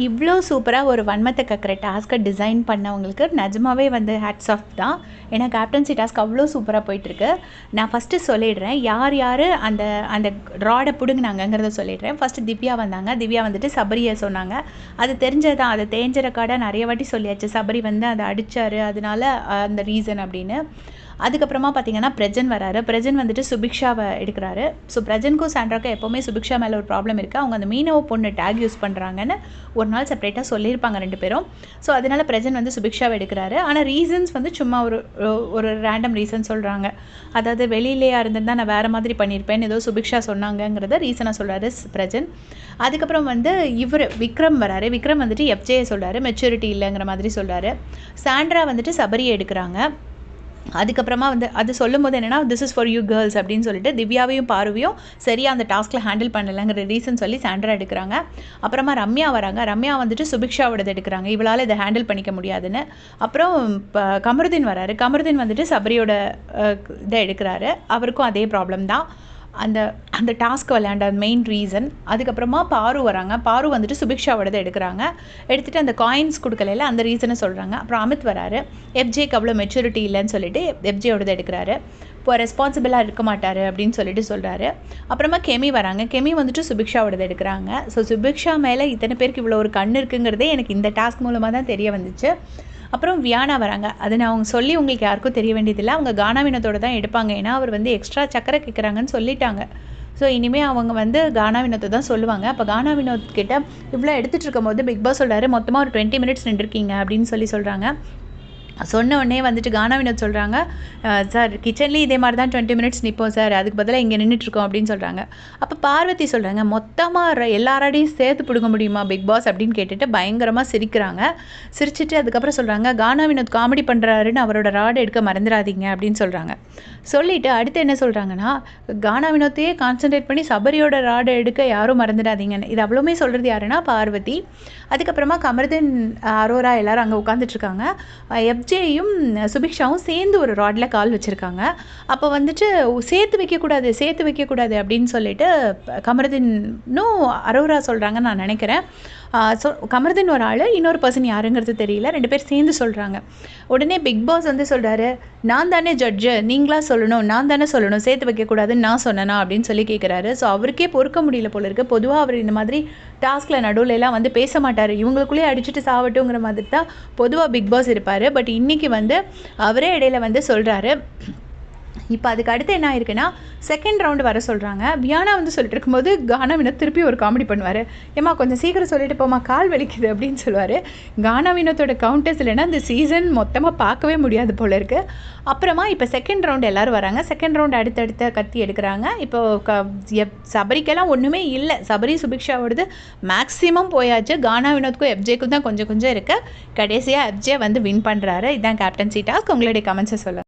இவ்வளோ சூப்பராக ஒரு வன்மத்தை கக்கிற டாஸ்க்கை டிசைன் பண்ணவங்களுக்கு நிஜமாவே வந்து ஹேட்ஸ் ஆஃப் தான். ஏன்னா கேப்டன்சி டாஸ்க் அவ்வளோ சூப்பராக போயிட்டுருக்கு. நான் ஃபஸ்ட்டு சொல்லிடுறேன் யார் யார் அந்த அந்த ராடை பிடுங்கினாங்கங்கிறத சொல்லிடுறேன். ஃபஸ்ட்டு திவ்யா வந்தாங்க. திவ்யா வந்துட்டு சபரியை சொன்னாங்க. அது தெரிஞ்சது தான், அதை தேஞ்ச ரெக்கார்டாக நிறைய வாட்டி சொல்லியாச்சு. சபரி வந்து அதை அடித்தார், அதனால அந்த ரீசன் அப்படின்னு. அதுக்கப்புறமா பார்த்தீங்கன்னா பிரஜன் வராரு. பிரஜன் வந்துட்டு சுபிக்ஷாவை எடுக்கிறாரு. ஸோ பிரஜனுக்கும் சாண்ட்ராக்கும் எப்போவுமே சுபிக்ஷா மேலே ஒரு ப்ராப்ளம் இருக்குது. அவங்க அந்த மீனவ பொண்ணு டேக் யூஸ் பண்ணுறாங்கன்னு ஒரு நாள் செப்பரேட்டாக சொல்லியிருப்பாங்க ரெண்டு பேரும். ஸோ அதனால் பிரஜன் வந்து சுபிக்ஷாவை எடுக்கிறாரு. ஆனால் ரீசன்ஸ் வந்து சும்மா ஒரு ஒரு ரேண்டம் ரீசன் சொல்கிறாங்க. அதாவது வெளியிலேயா இருந்திருந்தால் நான் வேறு மாதிரி பண்ணியிருப்பேன் ஏதோ சுபிக்ஷா சொன்னாங்கங்கிறத ரீசனாக சொல்கிறாரு பிரஜன். அதுக்கப்புறம் வந்து இவர் விக்ரம் வராரு. விக்ரம் வந்துட்டு எஃப்ஜேயை சொல்கிறாரு, மெச்சூரிட்டி இல்லைங்கிற மாதிரி சொல்கிறாரு. சாண்ட்ரா வந்துட்டு சபரியை எடுக்கிறாங்க. அதுக்கப்புறமா வந்து அது சொல்லும் போது என்னென்னா this is for you girls அப்படின்னு சொல்லிட்டு திவ்யாவையும் பார்வையும் சரியாக அந்த டாஸ்கில் ஹேண்டில் பண்ணலைங்கிற ரீசன் சொல்லி சாண்ட்ரா எடுக்கிறாங்க. அப்புறமா ரம்யா வராங்க. ரம்யா வந்துட்டு சுபிக்ஷாவோடது எடுக்கிறாங்க, இவளால் இதை ஹேண்டில் பண்ணிக்க முடியாதுன்னு. அப்புறம் கமருதீன் வராரு. கமருதீன் வந்துட்டு சபரியோட இதை எடுக்கிறாரு. அவருக்கும் அதே ப்ராப்ளம் தான், அந்த அந்த டாஸ்க் விளையாண்ட மெயின் ரீசன். அதுக்கப்புறமா பாரு வராங்க. பாரு வந்துட்டு சுபிக்ஷாவோடதை எடுக்கிறாங்க. எடுத்துகிட்டு அந்த காயின்ஸ் கொடுக்கல அந்த ரீசனை சொல்கிறாங்க. அப்புறம் அமித் வராரு. எஃப்ஜேக்கு அவ்வளோ மெச்சூரிட்டி இல்லைன்னு சொல்லிட்டு எஃப்ஜேயோடதை எடுக்கிறாரு. இப்போ ரெஸ்பான்சிபிளாக இருக்க மாட்டார் அப்படின்னு சொல்லிட்டு சொல்கிறாரு. அப்புறமா கெமி வராங்க. கெமி வந்துட்டு சுபிக்ஷாவோடதை எடுக்கிறாங்க. ஸோ சுபிக்ஷா மேலே இத்தனை பேருக்கு இவ்வளோ ஒரு கண் இருக்குங்கிறதே எனக்கு இந்த டாஸ்க் மூலமாக தான் தெரிய வந்துச்சு. அப்புறம் வியானா வராங்க. அது நான் அவங்க சொல்லி உங்களுக்கு யாருக்கும் தெரிய வேண்டியதில்லை. அவங்க கானா வினோத்தோட தான் எடுப்பாங்க. ஏன்னா அவர் வந்து எக்ஸ்ட்ரா சக்கரை கேட்குறாங்கன்னு சொல்லிட்டாங்க. ஸோ இனிமேல் அவங்க வந்து கானா வினோத்தை தான் சொல்லுவாங்க. அப்போ கானா வினோத் கிட்ட இவ்வளோ எடுத்துகிட்டு இருக்கும் போது பிக் பாஸ் சொல்கிறாரு மொத்தமாக ஒரு 20 மினிட்ஸ் நின்றுருக்கீங்க அப்படின்னு சொல்கிறாங்க. சொன்ன உடனே வந்துட்டு கானா வினோத் சொல்கிறாங்க, சார் கிச்சன்லேயும் இதே மாதிரி தான் 20 மினிட்ஸ் நிற்போம் சார், அதுக்கு பதிலாக இங்கே நின்றுட்டுருக்கோம் அப்படின்னு சொல்கிறாங்க. அப்போ பார்வதி சொல்கிறாங்க மொத்தமாக எல்லாராடையும் சேர்த்து பிடுங்க முடியுமா பிக் பாஸ் அப்படின்னு கேட்டுட்டு பயங்கரமாக சிரிக்கிறாங்க. சிரிச்சிட்டு அதுக்கப்புறம் சொல்கிறாங்க கானா வினோத் காமெடி பண்ணுறாருன்னு அவரோட ராடு எடுக்க மறந்துடாதீங்க அப்படின்னு சொல்கிறாங்க. சொல்லிவிட்டு அடுத்து என்ன சொல்கிறாங்கன்னா கானா வினோத்தையே கான்சன்ட்ரேட் பண்ணி சபரியோட ராடை எடுக்க யாரும் மறந்துடாதீங்கன்னு. இது அவ்வளோமே சொல்கிறது யாருன்னா பார்வதி. அதுக்கப்புறமா கமருதீன், அரோரா எல்லோரும் அங்கே உட்காந்துட்ருக்காங்க. எஃப்ஜேயும் சுபிக்ஷாவும் சேர்ந்து ஒரு ராடில் கால் வச்சுருக்காங்க. அப்போ வந்துட்டு சேர்த்து வைக்கக்கூடாது அப்படின்னு சொல்லிட்டு கமருதீனும் அரோரா சொல்கிறாங்கன்னு நான் நினைக்கிறேன். கமருதீன் ஒரு ஆள், இன்னொரு பர்சன் யாருங்கிறது தெரியல, ரெண்டு பேர் சேர்ந்து சொல்கிறாங்க. உடனே பிக் பாஸ் வந்து சொல்கிறாரு நான் தானே ஜட்ஜு, நீங்களா சொல்லணும், நான் தானே சொல்லணும், சேர்த்து வைக்கக்கூடாதுன்னு நான் சொன்னேனா அப்படின்னு சொல்லி கேட்குறாரு. ஸோ அவருக்கே பொறுக்க முடியல போல இருக்குது. பொதுவாக அவர் இந்த மாதிரி டாஸ்கில் நடுவுலலாம் வந்து பேச மாட்டார், இவங்களுக்குள்ளேயே அடிச்சுட்டு சாவட்டுங்கிற மாதிரி தான் பொதுவாக பிக் பாஸ் இருப்பார். பட் இன்றைக்கி வந்து அவரே இடையில வந்து சொல்கிறாரு. இப்போ அதுக்கு அடுத்து என்ன ஆயிருக்குன்னா செகண்ட் ரவுண்டு வர சொல்கிறாங்க. வியானா வந்து சொல்லிட்டு இருக்கும்போது கானா வினோத் திருப்பி ஒரு காமெடி பண்ணுவார். ஏம்மா கொஞ்சம் சீக்கிரம் சொல்லிட்டு போமா, கால் வலிக்குது அப்படின்னு சொல்லுவார். கானா வினோத்தோட கவுண்டர்ஸ் இல்லைன்னா இந்த சீசன் மொத்தமாக பார்க்கவே முடியாது போல இருக்குது. அப்புறமா இப்போ செகண்ட் ரவுண்டு எல்லோரும் வராங்க. செகண்ட் ரவுண்டு அடுத்தடுத்த கத்தி எடுக்கிறாங்க. இப்போது சபரிக்கெல்லாம் ஒன்றுமே இல்லை. சபரி சுபிக்ஷாவோடது மேக்ஸிமம் போயாச்சு. கானா வினோத்துக்கும் எஃப்ஜேக்கும் தான் கொஞ்சம் கொஞ்சம் இருக்குது. கடைசியாக எஃப்ஜே வந்து வின் பண்ணுறாரு. இதுதான் கேப்டன்சி டாஸ்க். உங்களுடைய கமெண்ட்ஸை சொல்லுங்கள்.